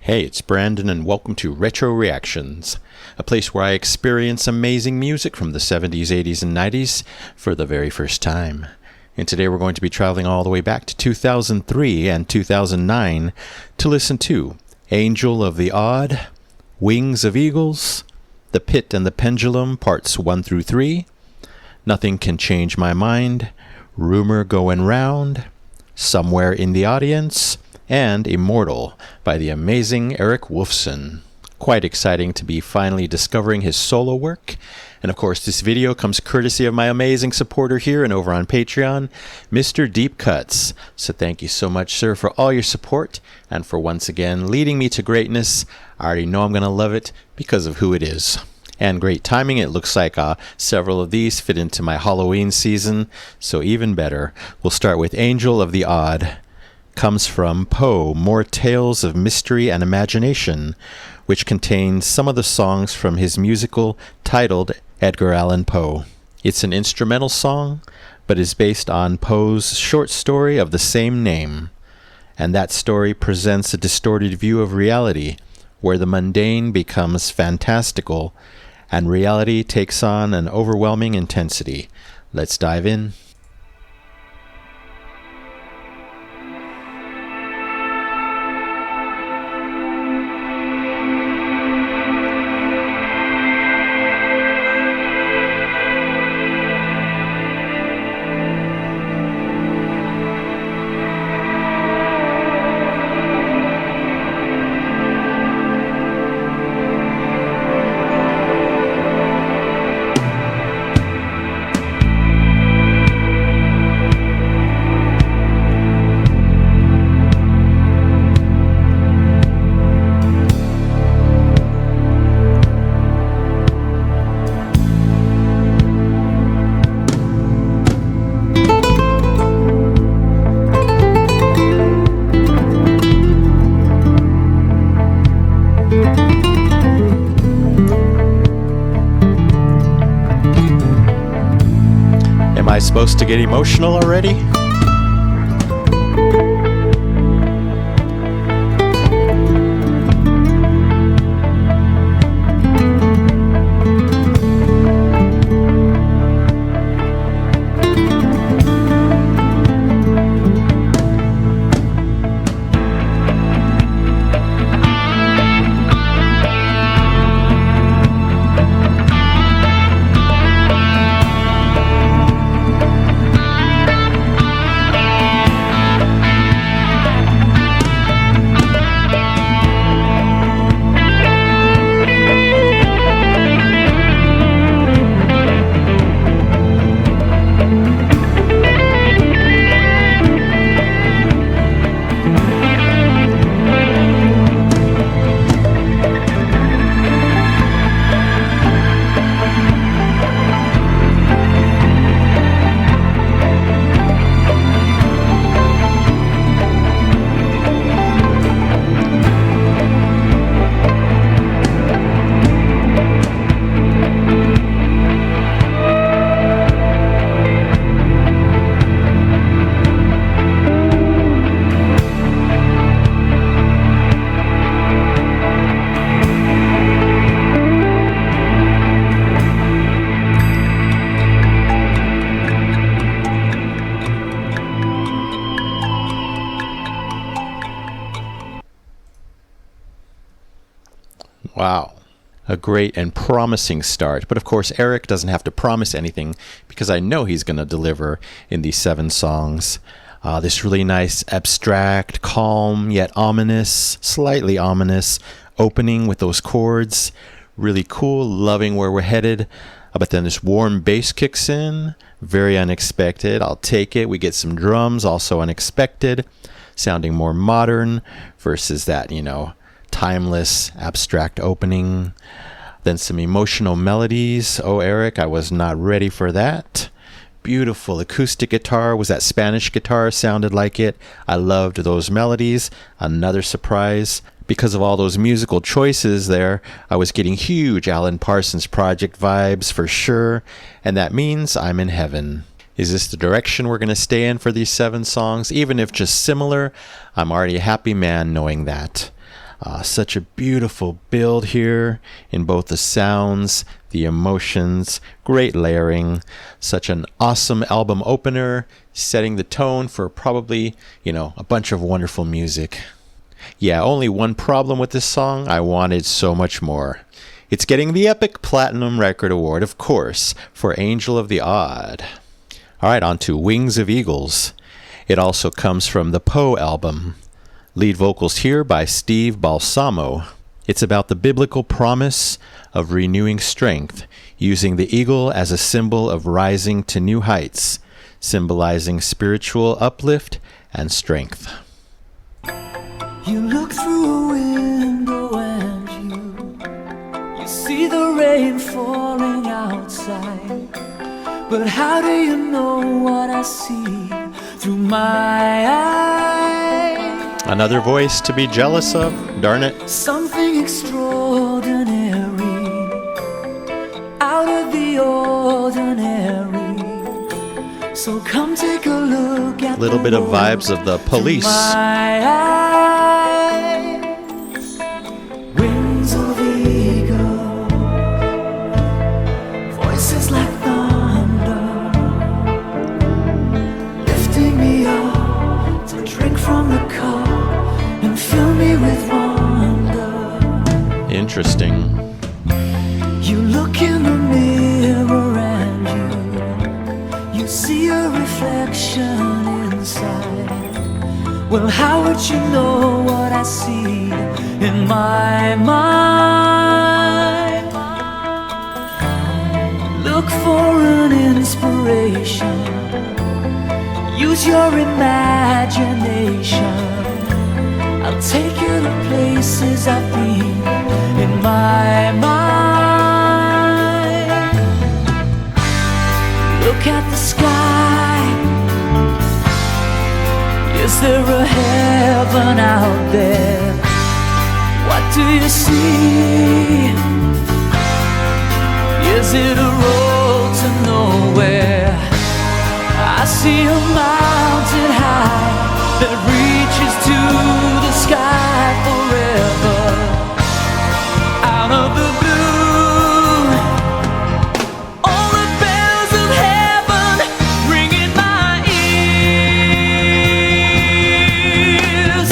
Hey, it's Brandon, and welcome to Retro Reactions, a place where I experience amazing music from the 70s, 80s, and 90s for the very first time. And today we're going to be traveling all the way back to 2003 and 2009 to listen to Angel of the Odd, Wings of Eagles, The Pit and the Pendulum, Parts 1 through 3, Nothing Can Change My Mind, Rumor Going Round, Somewhere in the Audience, and Immortal by the amazing Eric Woolfson. Quite exciting to be finally discovering his solo work. And of course, this video comes courtesy of my amazing supporter here and over on Patreon, Mr. Deep Cuts. So thank you so much, sir, for all your support and for once again leading me to greatness. I already know I'm going to love it because of who it is. And great timing. It looks like several of these fit into my Halloween season, so even better. We'll start with Angel of the Odd. Comes from Poe, More Tales of Mystery and Imagination, which contains some of the songs from his musical titled Edgar Allan Poe. It's an instrumental song, but is based on Poe's short story of the same name. And that story presents a distorted view of reality, where the mundane becomes fantastical, and reality takes on an overwhelming intensity. Let's dive in. Am I supposed to get emotional already? Wow, a great and promising start. But of course, Eric doesn't have to promise anything because I know he's going to deliver in these 7 songs. This really nice, abstract, calm, yet ominous, slightly ominous opening with those chords. Really cool, loving where we're headed. But then this warm bass kicks in, very unexpected. I'll take it. We get some drums, also unexpected, sounding more modern versus that, timeless, abstract opening. Then some emotional melodies. Oh, Eric, I was not ready for that. Beautiful acoustic guitar. Was that Spanish guitar? Sounded like it. I loved those melodies. Another surprise. Because of all those musical choices there, I was getting huge Alan Parsons Project vibes for sure. And that means I'm in heaven. Is this the direction we're going to stay in for these 7 songs? Even if just similar, I'm already a happy man knowing that. Such a beautiful build here in both the sounds, the emotions, great layering, such an awesome album opener, setting the tone for probably, a bunch of wonderful music. Yeah, only one problem with this song. I wanted so much more. It's getting the Epic Platinum Record Award, of course, for Angel of the Odd. All right, on to Wings of Eagles. It also comes from the Poe album. Lead vocals here by Steve Balsamo. It's about the biblical promise of renewing strength, using the eagle as a symbol of rising to new heights, symbolizing spiritual uplift and strength. You look through a window and you see the rain falling outside. But how do you know what I see through my eyes? Another voice to be jealous of, darn it. Something extraordinary, out of the ordinary. So come take a look at little bit of vibes of the Police. My eyes, wings of eagle, voices like thunder, lifting me up to drink from the cup and fill me with wonder. Interesting. You look in the mirror and you see a reflection inside. Well, how would you know what I see in my mind? Look for an inspiration, use your imagination. I'll take you to places I've been in my mind. Look at the sky. Is there a heaven out there? What do you see? Is it a road to nowhere? I see a mountain high that reaches to the sky forever. Out of the blue, all the bells of heaven ring in my ears.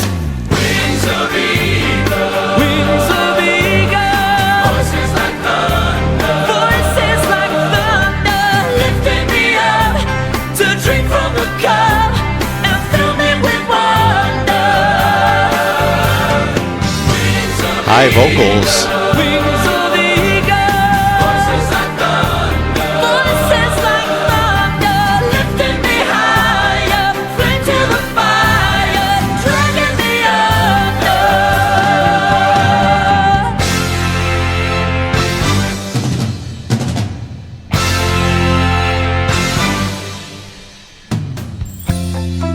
Wings of eagle, wings of eagle, voices like thunder, voices like thunder, lifting me up to drink from the cup and fill me with wonder. Wings of High vocals. wings of eagle, voices like thunder, voices like thunder, lifting me higher, flame to the fire, dragging me under.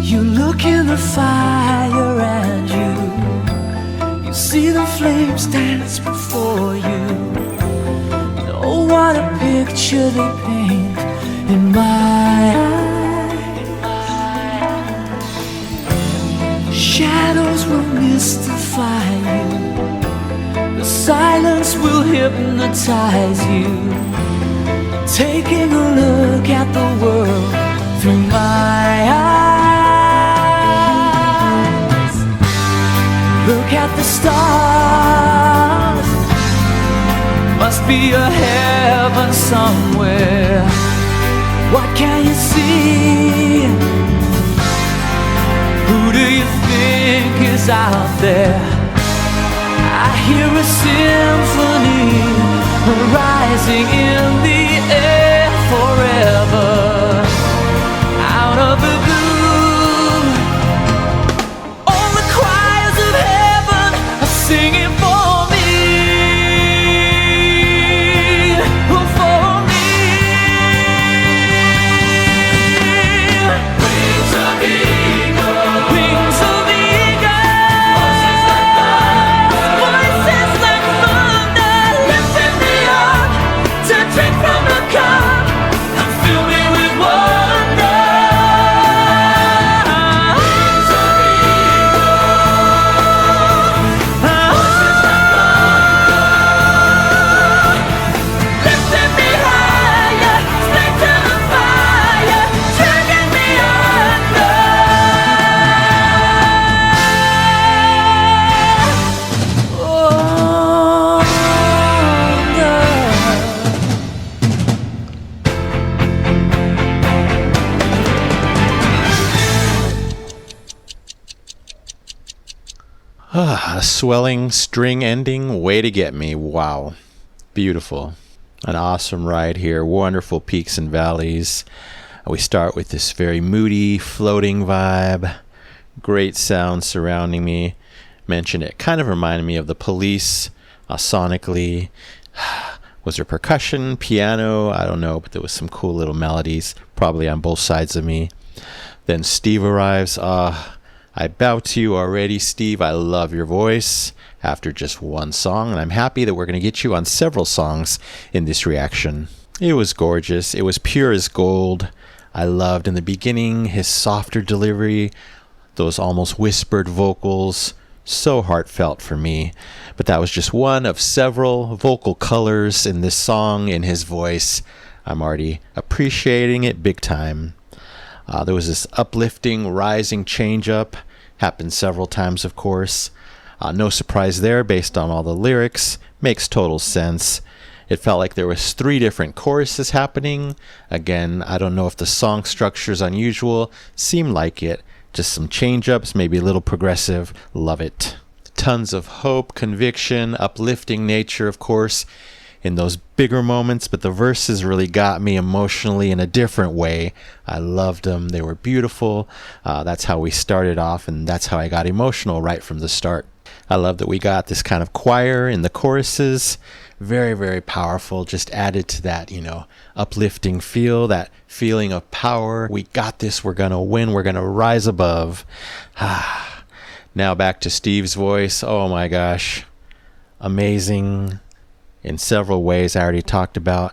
You look in the fire and you see the flames dance before you. Oh, what a picture they paint in my eyes. Shadows will mystify you, the silence will hypnotize you. Taking a look at the world through my eyes. Look at the stars, must be a heaven somewhere. What can you see? Who do you think is out there? I hear a symphony rising in the air forever. Out of the blue, all the choirs of heaven are singing for me, oh, for me. Wings of eagle, wings of eagle, voices like thunder, voices like thunder, lifting me up to drink from A swelling string ending, way to get me. Wow. Beautiful. An awesome ride here. Wonderful peaks and valleys. We start with this very moody, floating vibe. Great sound surrounding me. Mentioned it kind of reminded me of the Police sonically. Was there percussion, piano? I don't know, but there was some cool little melodies, probably on both sides of me. Then Steve arrives. I bow to you already, Steve. I love your voice after just one song, and I'm happy that we're going to get you on several songs in this reaction. It was gorgeous. It was pure as gold. I loved in the beginning his softer delivery, those almost whispered vocals, so heartfelt for me. But that was just one of several vocal colors in this song, in his voice. I'm already appreciating it big time. There was this uplifting, rising change-up. Happened several times, of course. No surprise there based on all the lyrics. Makes total sense. It felt like there was 3 different choruses happening. Again, I don't know if the song structure is unusual. Seemed like it. Just some change-ups, maybe a little progressive. Love it. Tons of hope, conviction, uplifting nature, of course, in those bigger moments, but the verses really got me emotionally in a different way. I loved them. They were beautiful. That's how we started off, and that's how I got emotional right from the start. I love that we got this kind of choir in the choruses. Very, very powerful. Just added to that, uplifting feel, that feeling of power. We got this. We're going to win. We're going to rise above. Now back to Steve's voice. Oh my gosh. Amazing. In several ways I already talked about,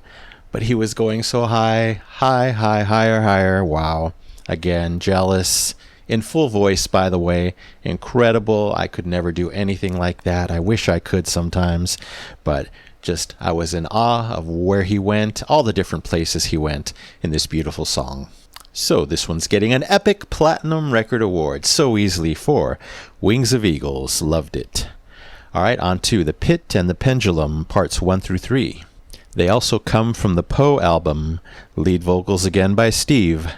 but he was going so high, higher. Wow. Again, jealous. In full voice, by the way. Incredible. I could never do anything like that. I wish I could sometimes, but just I was in awe of where he went, all the different places he went in this beautiful song. So this one's getting an Epic Platinum Record Award so easily for Wings of Eagles. Loved it. All right, on to The Pit and the Pendulum, parts 1 through 3. They also come from the Poe album, lead vocals again by Steve.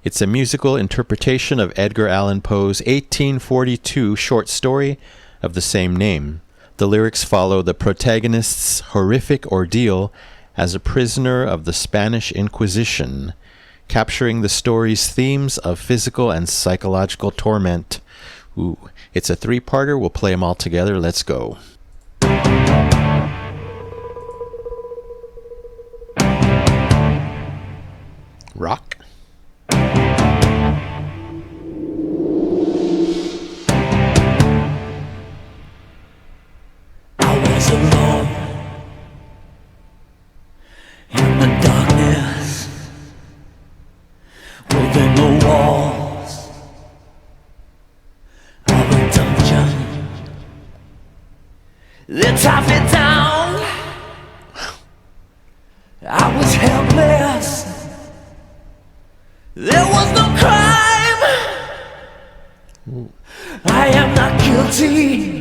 It's a musical interpretation of Edgar Allan Poe's 1842 short story of the same name. The lyrics follow the protagonist's horrific ordeal as a prisoner of the Spanish Inquisition, capturing the story's themes of physical and psychological torment. Ooh, it's a 3-parter. We'll play them all together. Let's go. Rock. I was alone in the darkness, within the walls of a dungeon. They tied me down. I was helpless. There was no crime. I am not guilty.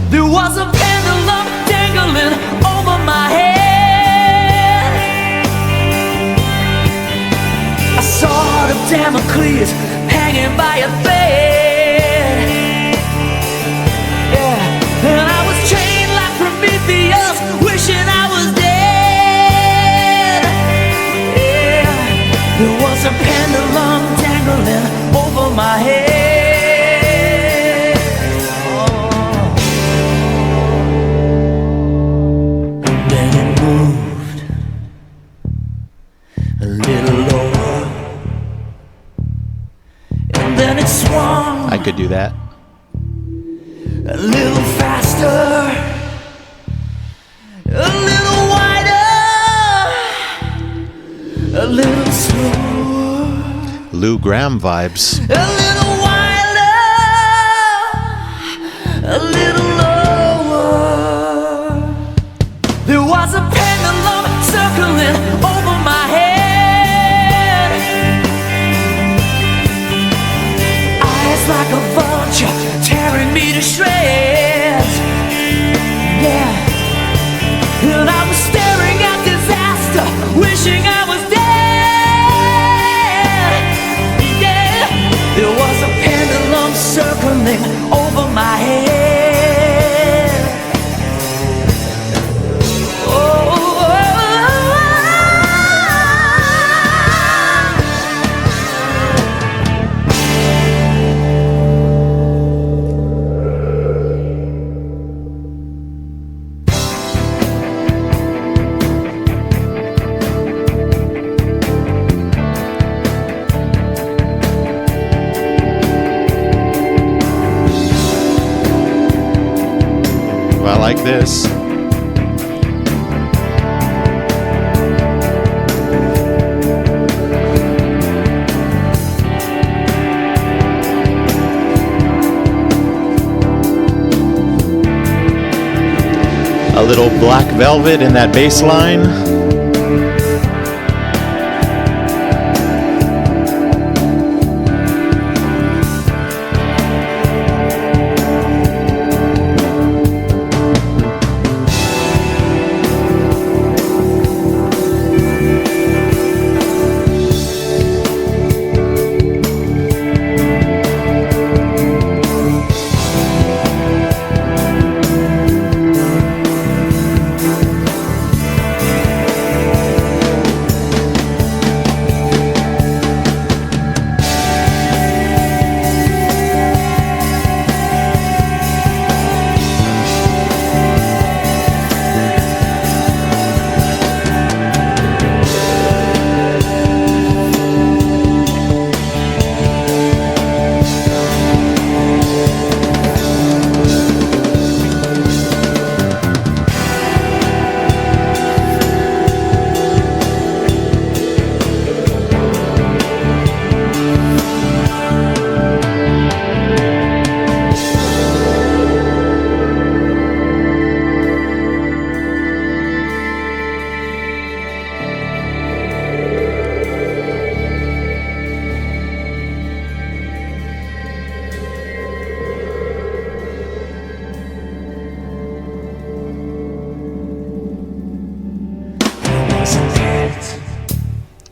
There was a pendulum dangling over my head. I saw the Damocles hanging by a thread. Yeah, and I was chained like Prometheus, wishing I was dead. Yeah, there was a pendulum dangling over my head. I could do that. A little faster, a little wider, a little slower, Lou Gramm vibes. a little wilder, a little lower. There was a pendulum circling over my head. Like a vulture tearing me to shreds. Yeah, and I was staring at disaster, wishing I was dead. Yeah, there was a pendulum circling like this. A little Black Velvet in that bass line.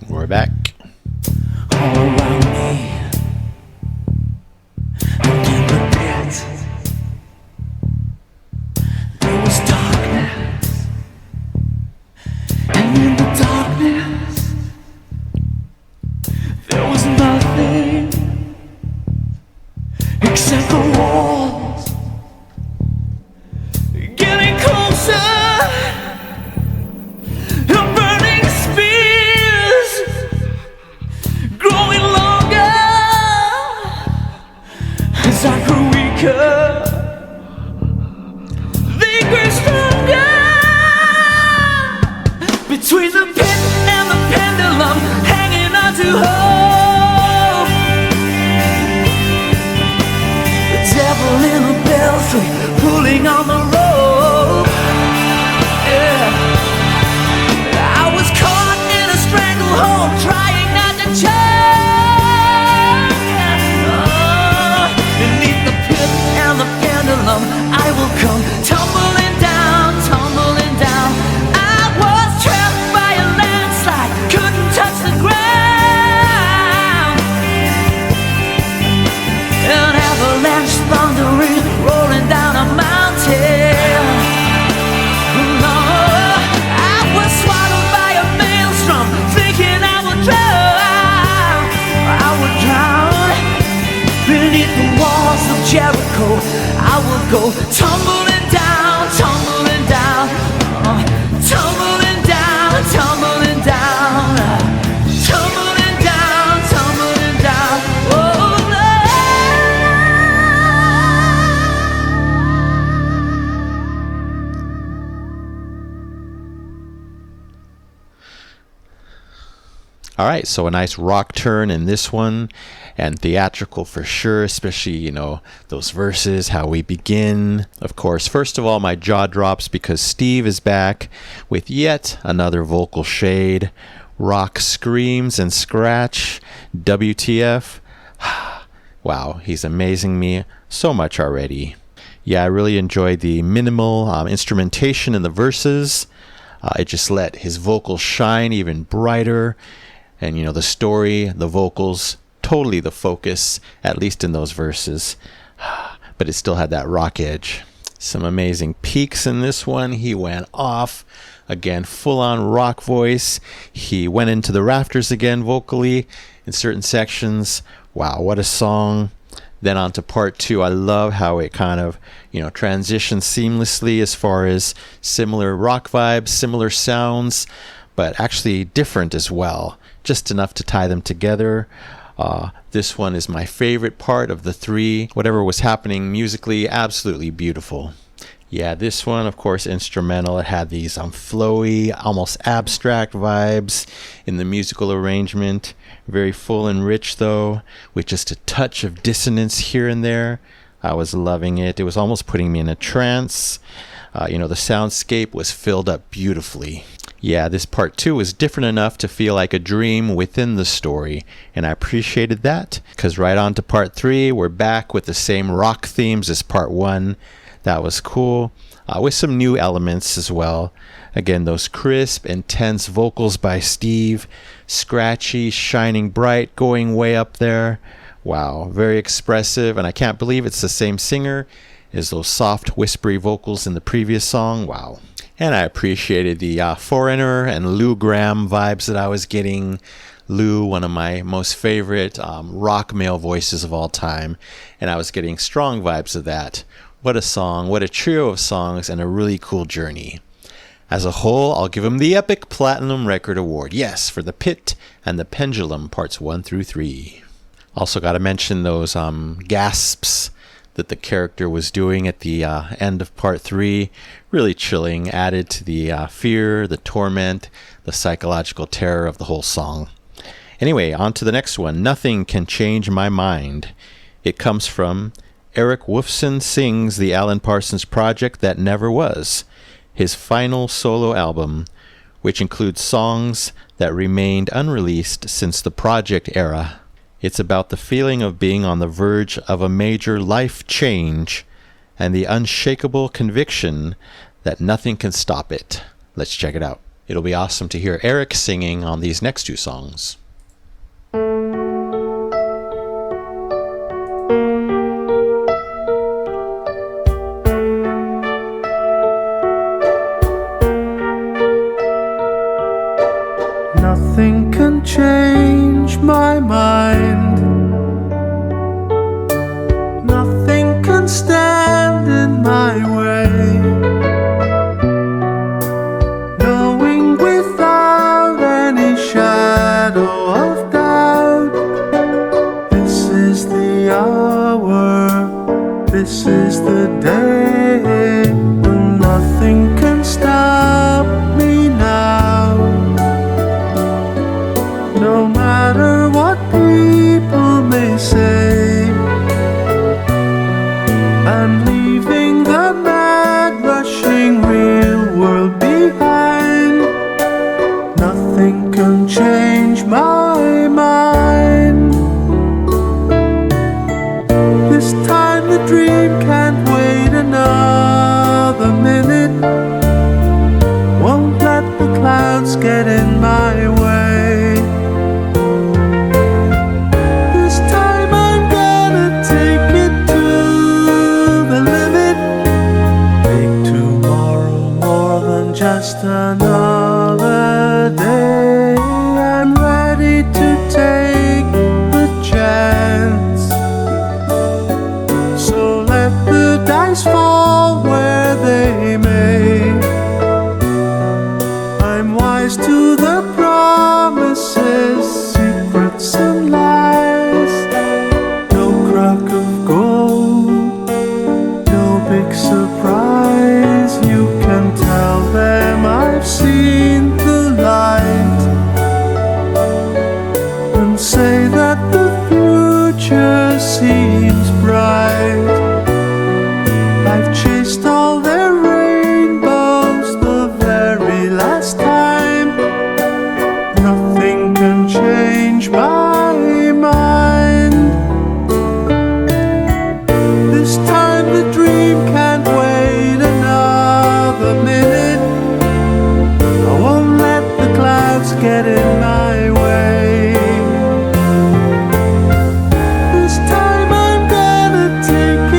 We're back. All around me, and in the pit, there was darkness, and in the darkness, there was nothing except the walls getting closer. As I grew weaker, they grew stronger. Between the pit and the pendulum, hanging on to hope. The devil in the belfry, pulling on the rope. Yeah. I was caught in a stranglehold, trying not to choke. I will come tumbling down, tumbling down. I was trapped by a landslide, couldn't touch the ground. An avalanche thundering, rolling down a mountain. No, I was swallowed by a maelstrom, thinking I would drown. I would drown beneath the walls of Jericho. I will go tumbling down, tumbling down, tumbling down, tumbling down, tumbling down, tumbling down. Oh, All right, so a nice rock turn in this one, and theatrical for sure, especially, you know, those verses, how we begin. Of course, first of all, my jaw drops because Steve is back with yet another vocal shade. Rock screams and scratch. WTF. Wow, he's amazing me so much already. Yeah, I really enjoyed the minimal instrumentation in the verses. It just let his vocals shine even brighter. And, you know, the story, the vocals, totally the focus, at least in those verses. But it still had that rock edge. Some amazing peaks in this one. He went off. Again, full-on rock voice. He went into the rafters again vocally in certain sections. Wow, what a song. Then on to part two. I love how it kind of, you know, transitions seamlessly as far as similar rock vibes, similar sounds, but actually different as well. Just enough to tie them together. This one is my favorite part of the three. Whatever was happening musically, absolutely beautiful. Yeah, this one, of course, instrumental. It had these flowy, almost abstract vibes in the musical arrangement. Very full and rich, though, with just a touch of dissonance here and there. I was loving it. It was almost putting me in a trance. The soundscape was filled up beautifully. Yeah, this part 2 was different enough to feel like a dream within the story, and I appreciated that, because right on to part 3, we're back with the same rock themes as part 1. That was cool, with some new elements as well. Again, those crisp, intense vocals by Steve, scratchy, shining bright, going way up there. Wow, very expressive, and I can't believe it's the same singer as those soft, whispery vocals in the previous song. Wow. And I appreciated the Foreigner and Lou Gramm vibes that I was getting. Lou, one of my most favorite rock male voices of all time, and I was getting strong vibes of that. What a song, what a trio of songs, and a really cool journey. As a whole, I'll give him the Epic Platinum Record Award. Yes, for The Pit and The Pendulum, parts 1 through 3. Also got to mention those gasps that the character was doing at the end of part 3. Really chilling, added to the fear, the torment, the psychological terror of the whole song. Anyway, on to the next one. Nothing Can Change My Mind. It comes from Eric Woolfson Sings the Alan Parsons Project That Never Was, his final solo album, which includes songs that remained unreleased since the project era. It's about the feeling of being on the verge of a major life change and the unshakable conviction that nothing can stop it. Let's check it out. It'll be awesome to hear Eric singing on these next 2 songs. Nothing can change my mind. Nothing can stand in my way. Knowing without any shadow of doubt, this is the hour, this is the day, and nothing can stop me now. No matter what people may say, I'm leaving the mad, rushing real world behind. Nothing can change my mind. This time the dream can't wait another minute. Won't let the clouds get in my way. Just another day. I'm ready to take the chance. So let the dice fall where they may. I'm wise to the promises, secrets and lies. No crock of gold, no big surprise. You can tell them I've seen the light, and say that the future seems bright. I've chased all their rainbows the very last time. Nothing can change my mind. This time the dream can't wait another minute. I won't let the clouds get in my way. This time I'm gonna take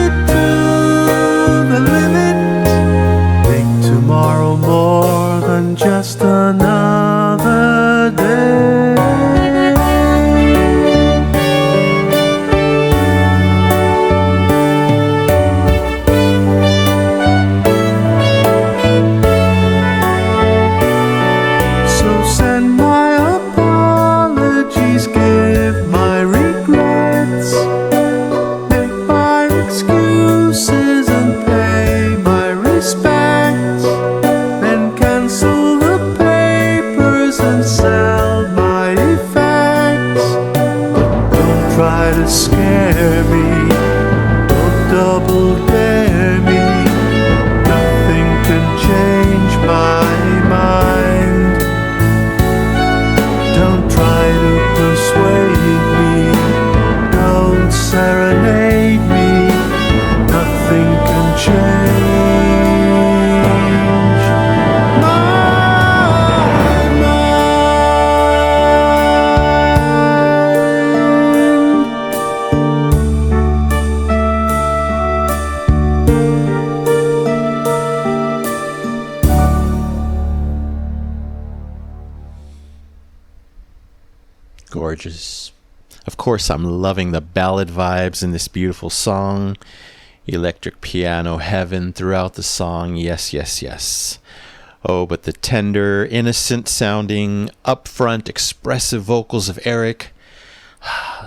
gorgeous. Of course, I'm loving the ballad vibes in this beautiful song. Electric piano heaven throughout the song. Yes, yes, yes. Oh, but the tender, innocent sounding, upfront, expressive vocals of Eric.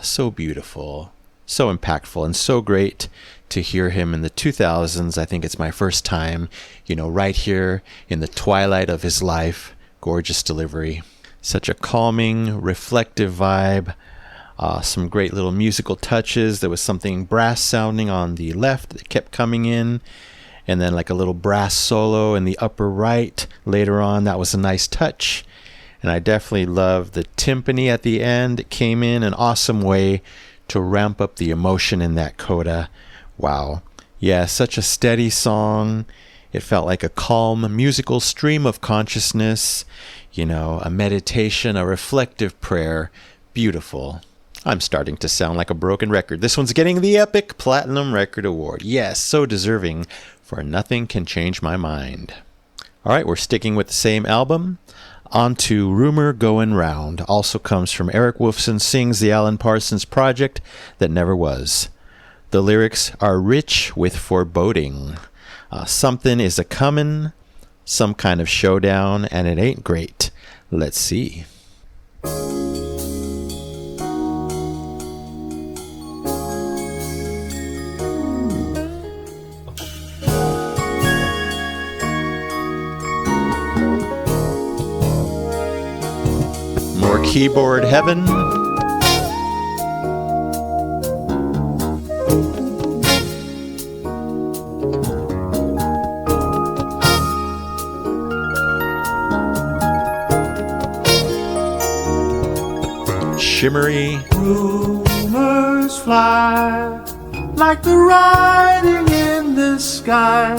So beautiful, so impactful, and so great to hear him in the 2000s. I think it's my first time, right here in the twilight of his life. Gorgeous delivery. Such a calming, reflective vibe. Some great little musical touches. There was something brass sounding on the left that kept coming in, and then like a little brass solo in the upper right later on. That was a nice touch. And I definitely love the timpani at the end. It came in an awesome way to ramp up the emotion in that coda. Wow. Yeah, such a steady song. It felt like a calm musical stream of consciousness, a meditation, a reflective prayer. Beautiful. I'm starting to sound like a broken record. This one's getting the Epic Platinum Record Award. Yes, so deserving for Nothing Can Change My Mind. All right, we're sticking with the same album. On to Rumor Goin' Round. Also comes from Eric Woolfson, sings the Alan Parsons Project That Never Was. The lyrics are rich with foreboding. Something is a-comin', some kind of showdown, and it ain't great. Let's see. More keyboard heaven. Shimmery. Rumors fly like the writing in the sky.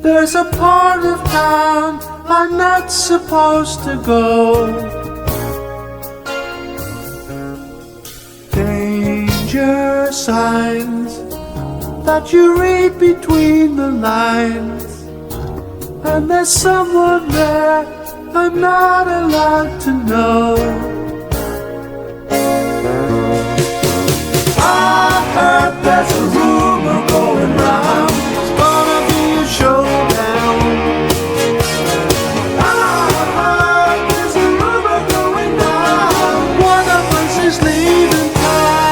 There's a part of town I'm not supposed to go. Danger signs that you read between the lines, and there's someone there I'm not allowed to know. I heard there's a rumor going round, it's gonna be a showdown. I heard there's a rumor going down, one of us is leaving town.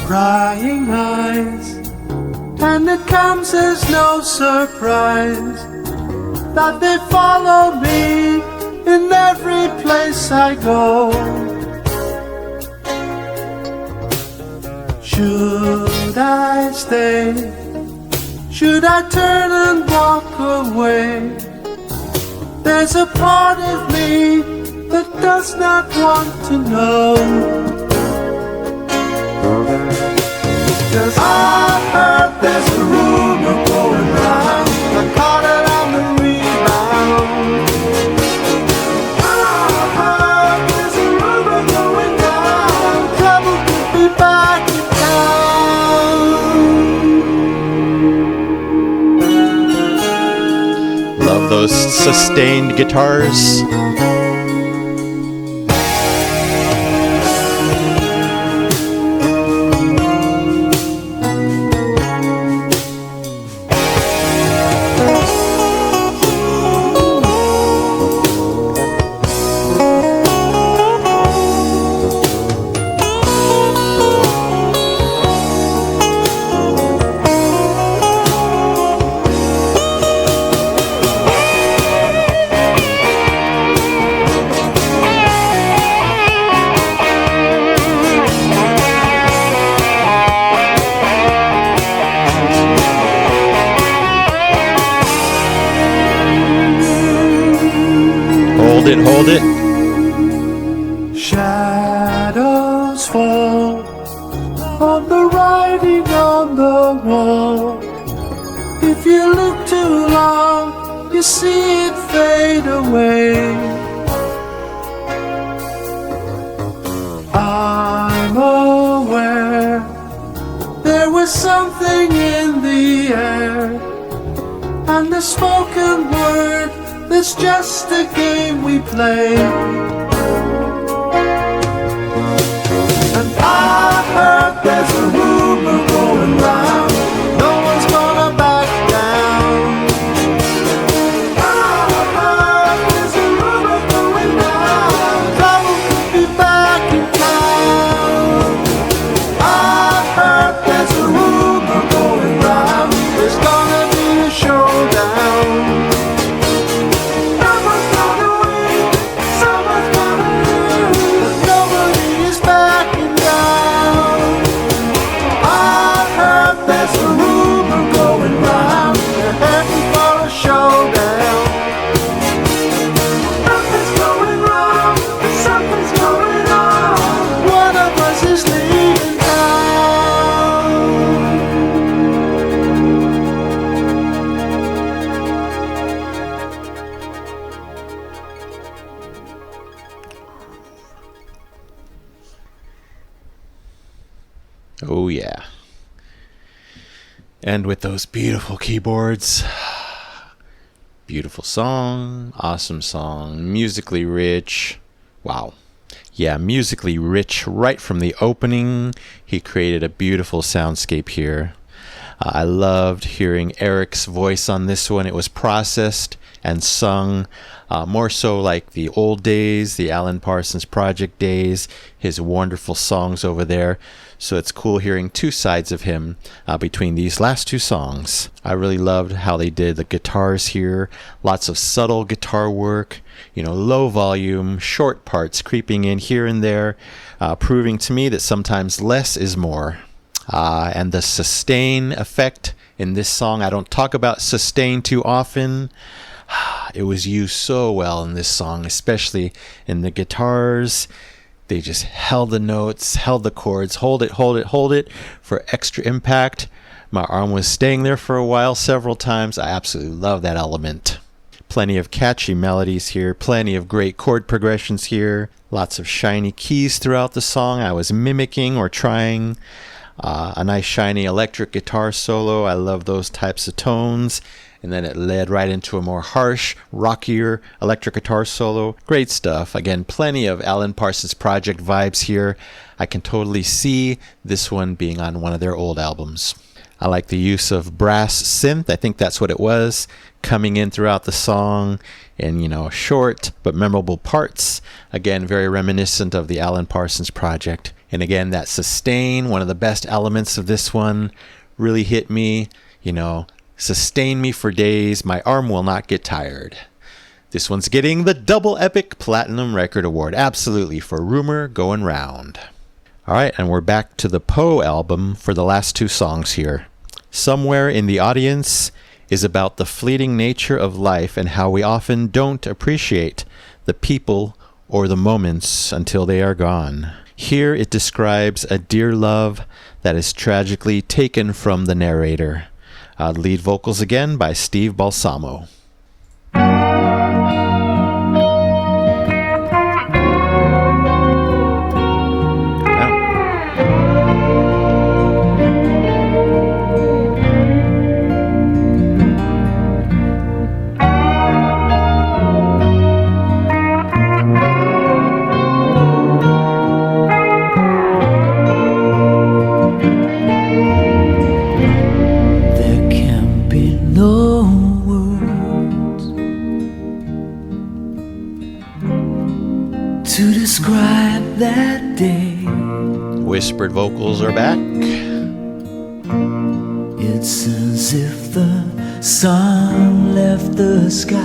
Crying eyes, and it comes as no surprise that they follow me in every place I go. Should I stay? Should I turn and walk away? There's a part of me that does not want to know. 'Cause I heard there's a rumor going round, I caught it on the rebound. Love those sustained guitars. Hold it. Shadows fall on the writing on the wall. If you look too long, you see it fade away. I'm aware there was something in the air, and the spoken word It's just a game we play. And I heard there's a rumor going round, no one's gonna back down. I heard there's a rumor going round, trouble could be back in town. I heard there's a rumor going round, there's gonna be a showdown. Someone's gonna win, someone's gonna lose, but nobody is backing down. I heard there's a rumor going round, they're heading for a showdown. Something's going wrong, something's going on. One of us is leaving town. Oh, yeah. And with those beautiful keyboards, beautiful song, awesome song, musically rich. Wow. Yeah, musically rich right from the opening. He created a beautiful soundscape here. I loved hearing Eric's voice on this one. It was processed and sung more so like the old days, the Alan Parsons Project days, his wonderful songs over there. So it's cool hearing two sides of him between these last two songs. I really loved how they did the guitars here. Lots of subtle guitar work, low volume, short parts creeping in here and there, proving to me that sometimes less is more. And the sustain effect in this song, I don't talk about sustain too often. It was used so well in this song, especially in the guitars. They just held the notes, held the chords, hold it for extra impact. My arm was staying there for a while, several times. I absolutely love that element. Plenty of catchy melodies here, plenty of great chord progressions here, lots of shiny keys throughout the song. I was mimicking or trying. A nice shiny electric guitar solo. I love those types of tones. And then it led right into a more harsh, rockier electric guitar solo. Great stuff. Again, plenty of Alan Parsons Project vibes here. I can totally see this one being on one of their old albums. I like the use of brass synth. I think that's what it was, coming in throughout the song in, short but memorable parts. Again, very reminiscent of the Alan Parsons Project. And again, that sustain, one of the best elements of this one, really hit me, sustain me for days. My arm will not get tired. This one's getting the Double Epic Platinum Record Award. Absolutely, for Rumor Going Round. All right, and we're back to the Poe album for the last two songs here. Somewhere in the Audience is about the fleeting nature of life and how we often don't appreciate the people or the moments until they are gone. Here it describes a dear love that is tragically taken from the narrator. Lead vocals again by Steve Balsamo. Whispered vocals are back. It's as if the sun left the sky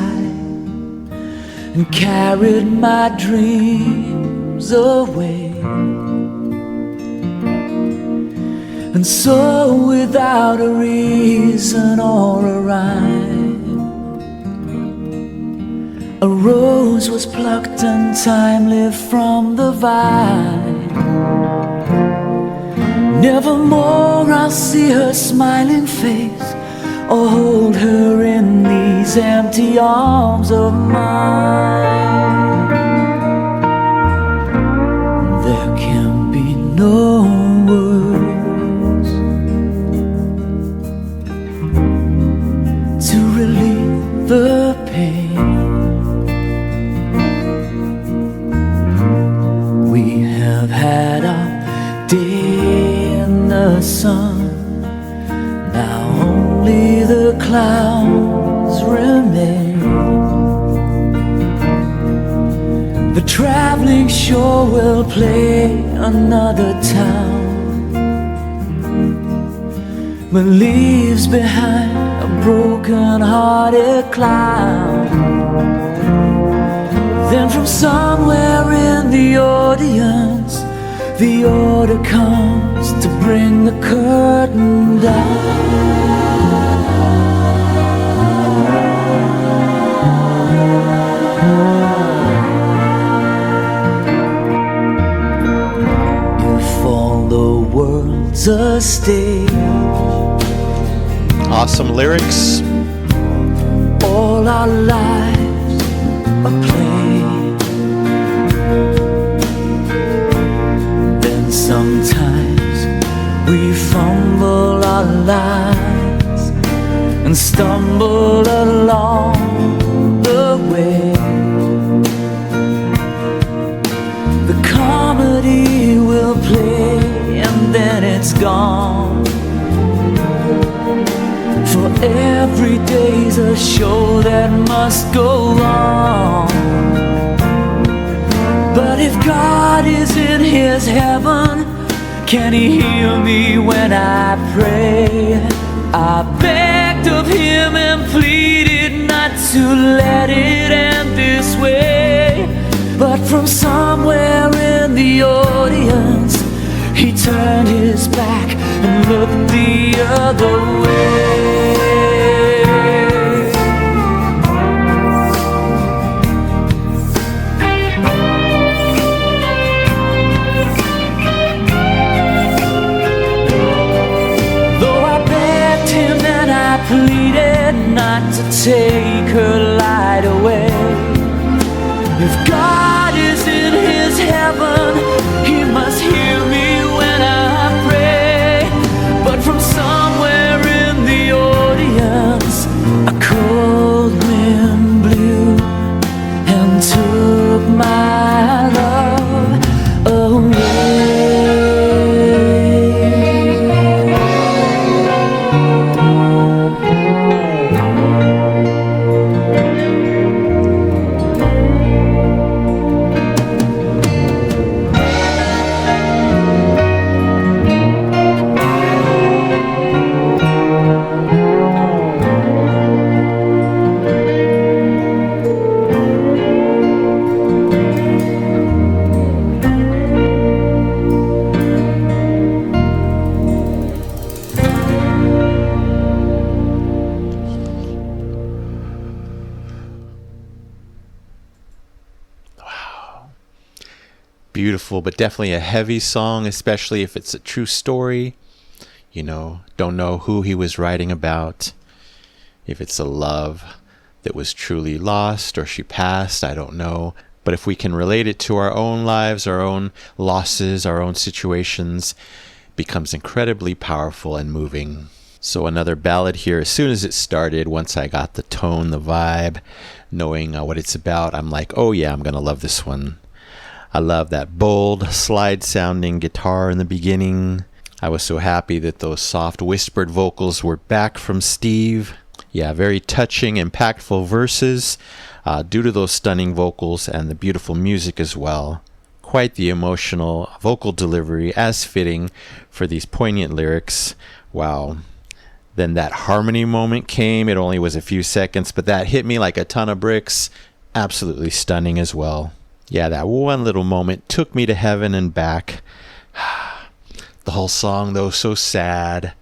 and carried my dreams away. And so without a reason or a rhyme, a rose was plucked untimely from the vine. Nevermore I'll see her smiling face or hold her in these empty arms of mine. There can be no words to relieve the pain. sun. Now only the clouds remain. The traveling shore will play another town, but leaves behind a broken-hearted clown. Then from somewhere in the audience, the order comes to bring the curtain down. If all the world's a stage, Awesome lyrics. all our lives a play, then sometimes we fumble our lives and stumble along the way. The comedy will play and then it's gone. For every day's a show that must go on. But if God is in his heaven, can he hear me when I pray? I begged of him and pleaded not to let it end this way. But from somewhere in the audience, he turned his back and looked the other way. Though I begged him and I pleaded not to take her light away, if God is in his heaven, he must hear me when I pray. But from somewhere in the audience, a cold wind blew and took my love away. Beautiful, but definitely a heavy song, especially if it's a true story. You know, don't know who he was writing about. If it's a love that was truly lost or she passed, I don't know. But if we can relate it to our own lives, our own losses, our own situations, it becomes incredibly powerful and moving. So another ballad here. As soon as it started, once I got the tone, the vibe, knowing what it's about, I'm like, oh yeah, I'm going to love this one. I love that bold, slide-sounding guitar in the beginning. I was so happy that those soft, whispered vocals were back from Steve. Yeah, very touching, impactful verses due to those stunning vocals and the beautiful music as well. Quite the emotional vocal delivery, as fitting for these poignant lyrics. Wow. Then that harmony moment came. It only was a few seconds, but that hit me like a ton of bricks. Absolutely stunning as well. Yeah, that one little moment took me to heaven and back. The whole song, though, so sad,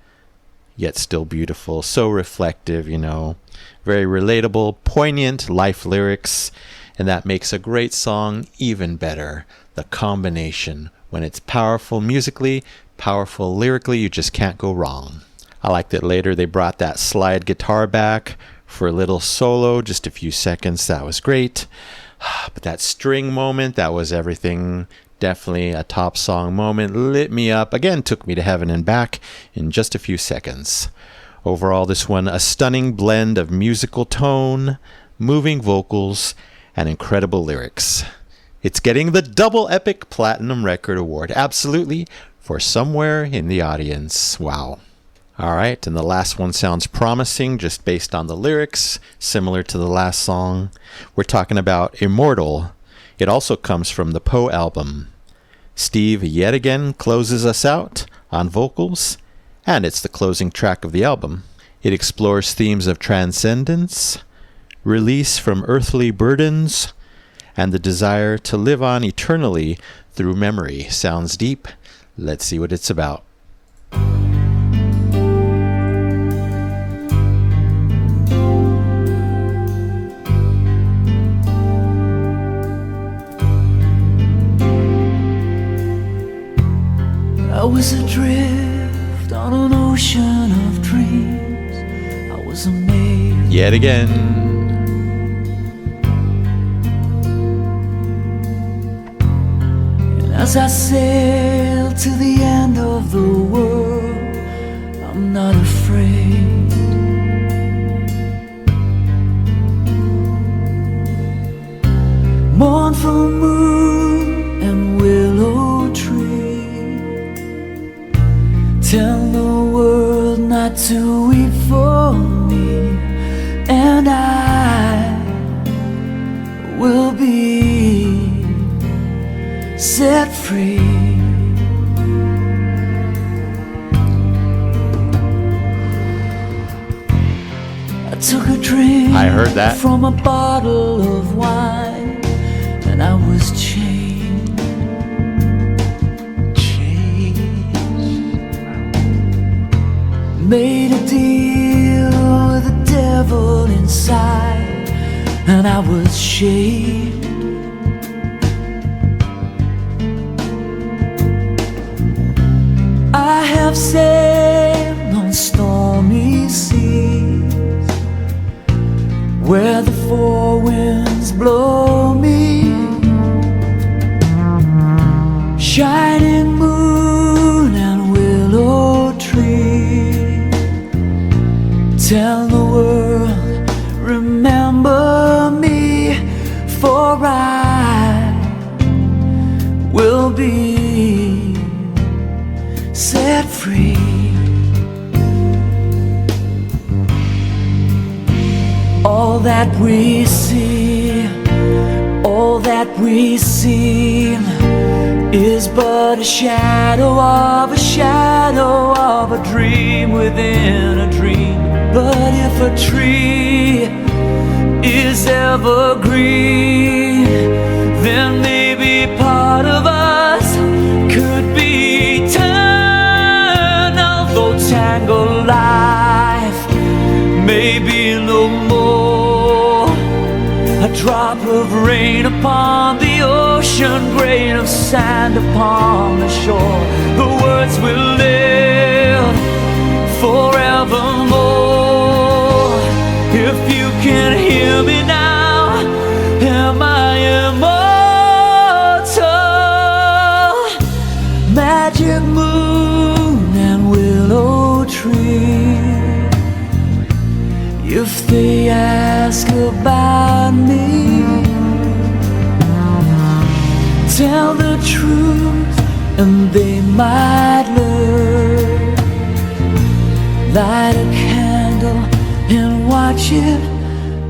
yet still beautiful, so reflective, you know. Very relatable, poignant life lyrics, and that makes a great song even better. The combination, when it's powerful musically, powerful lyrically, you just can't go wrong. I like that later they brought that slide guitar back for a little solo, just a few seconds. That was great. But that string moment, that was everything. Definitely a top song moment. Lit me up. Again, took me to heaven and back in just a few seconds. Overall, this one, a stunning blend of musical tone, moving vocals, and incredible lyrics. It's getting the double epic platinum record award. Absolutely. For Somewhere in the Audience. Wow. All right, and the last one sounds promising just based on the lyrics, similar to the last song. We're talking about Immortal. It also comes from the Poe album. Steve yet again closes us out on vocals, and it's the closing track of the album. It explores themes of transcendence, release from earthly burdens, and the desire to live on eternally through memory. Sounds deep. Let's see what it's about. I was adrift on an ocean of dreams. I was amazed. Yet again. And as I sail to the end of the world, I'm not afraid. Mournful moon and willow tree, tell the world not to weep for me, and I will be set free. I took a drink I heard that. from a bottle of wine, and I was changed. Made a deal with the devil inside, and I was shaved. I have sailed on stormy seas, where the four winds blow me. Shining moon and willow tree, tell the world, remember me, for I will be set free. All that we see, all that we see is but a shadow of a dream within a dream. But if a tree is evergreen, then maybe part of us could be eternal. Though tangled life may be no more, a drop of rain upon the ocean, grain of sand upon the shore. The words will live forevermore. If you can hear me now, am I immortal? Magic moon and willow tree, if they ask about me, tell the truth and they might learn. Light a candle and watch it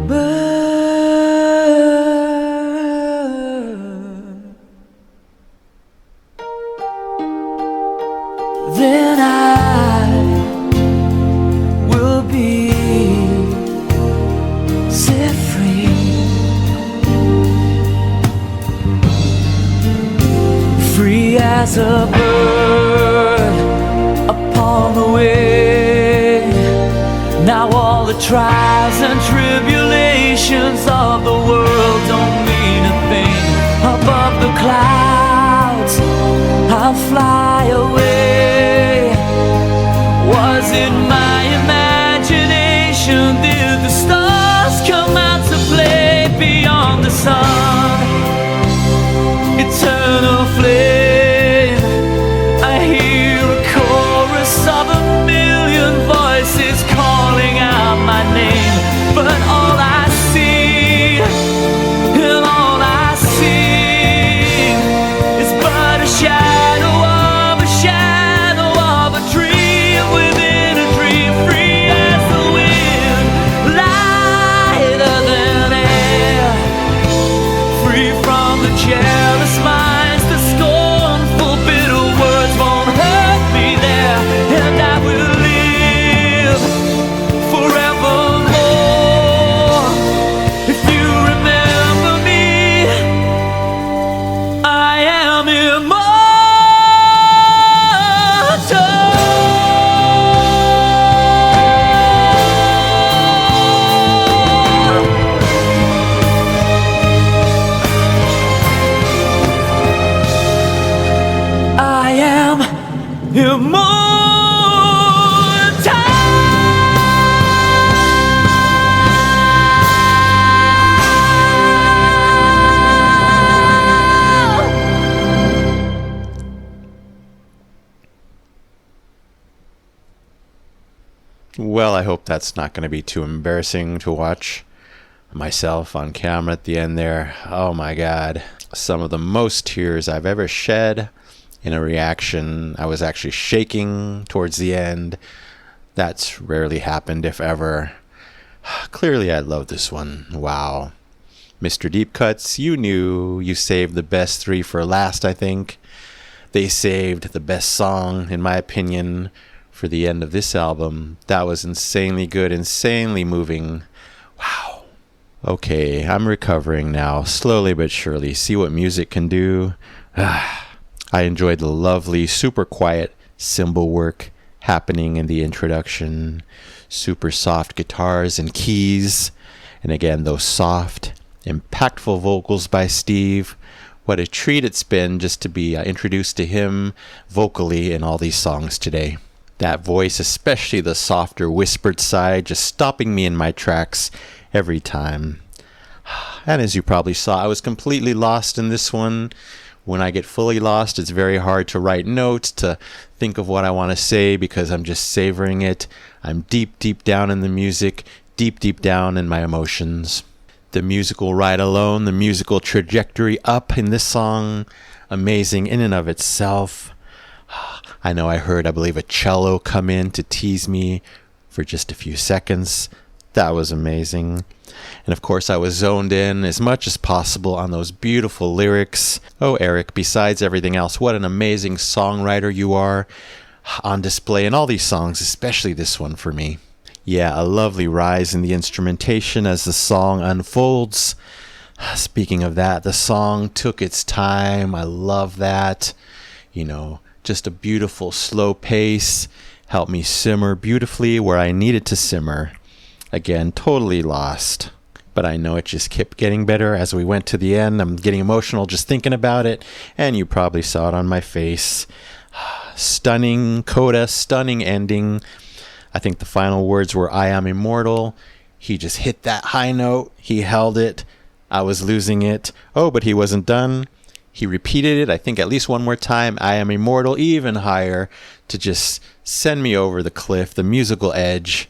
burn. Then I will be set free, free as a bird upon the wing. Now all the trials and tribulations of the world don't mean a thing. Above the clouds I'll fly away. Was it my imagination? Did the stars come out to play beyond the sun? Eternal flame, I hear a chorus of a million voices calling out my name. But all I see, and all I see free from the jealous minds, the scornful, bitter words won't hurt me there, and I will live forevermore. If you remember me, I am immortal. I am Well, I hope that's not going to be too embarrassing to watch myself on camera at the end there. Oh my God. Some of the most tears I've ever shed in a reaction. I was actually shaking towards the end. That's rarely happened, if ever. Clearly, I love this one. Wow. Mr. Deep Cuts, you knew you saved the best three for last, I think. They saved the best song, in my opinion, for the end of this album. That was insanely good, insanely moving. Wow. Okay, I'm recovering now, slowly but surely. See what music can do. I enjoyed the lovely, super quiet cymbal work happening in the introduction. Super soft guitars and keys. And again, those soft, impactful vocals by Steve. What a treat it's been just to be introduced to him vocally in all these songs today. That voice, especially the softer whispered side, just stopping me in my tracks every time. And as you probably saw, I was completely lost in this one. When I get fully lost, it's very hard to write notes, to think of what I want to say, because I'm just savoring it. I'm deep, deep down in the music, deep, deep down in my emotions. The musical ride alone, the musical trajectory up in this song, amazing in and of itself. I know I heard, I believe, a cello come in to tease me for just a few seconds. That was amazing. And of course, I was zoned in as much as possible on those beautiful lyrics. Oh, Eric, besides everything else, what an amazing songwriter you are, on display in all these songs, especially this one for me. Yeah, a lovely rise in the instrumentation as the song unfolds. Speaking of that, the song took its time. I love that. You know, just a beautiful slow pace. Helped me simmer beautifully where I needed to simmer. Again, totally lost. But I know it just kept getting better as we went to the end. I'm getting emotional just thinking about it. And you probably saw it on my face. Stunning coda, stunning ending. I think the final words were, I am immortal. He just hit that high note. He held it. I was losing it. Oh, but he wasn't done. He repeated it, I think at least one more time. I am immortal, even higher, to just send me over the cliff, the musical edge.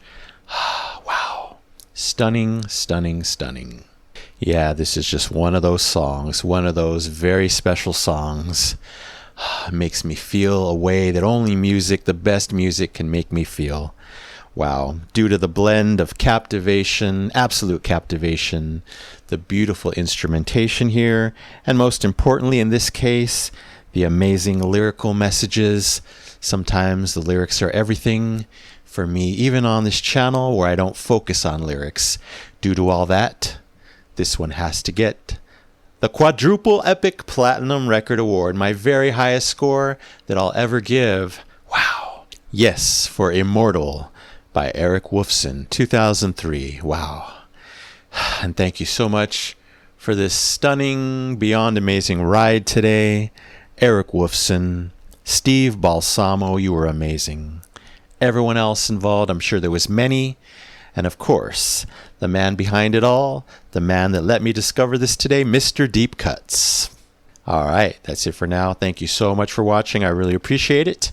Wow. Stunning, stunning, stunning. Yeah, this is just one of those songs, one of those very special songs. Makes me feel a way that only music, the best music, can make me feel. Wow. Due to the blend of captivation, absolute captivation, the beautiful instrumentation here, and most importantly in this case, the amazing lyrical messages. Sometimes the lyrics are everything for me, even on this channel where I don't focus on lyrics. Due to all that, this one has to get the Quadruple Epic Platinum Record Award, my very highest score that I'll ever give. Wow. Yes, for Immortal by Eric Woolfson, 2003. Wow. And thank you so much for this stunning, beyond amazing ride today. Eric Woolfson, Steve Balsamo, you were amazing. Everyone else involved, I'm sure there was many. And of course, the man behind it all, the man that let me discover this today, Mr. Deep Cuts. All right, that's it for now. Thank you so much for watching. I really appreciate it.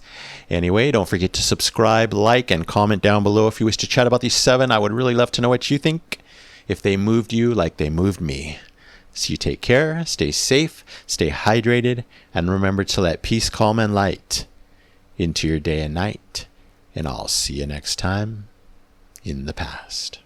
Anyway, don't forget to subscribe, like, and comment down below if you wish to chat about these 7. I would really love to know what you think, if they moved you like they moved me. So you take care, stay safe, stay hydrated, and remember to let peace, calm, and light into your day and night. And I'll see you next time in the past.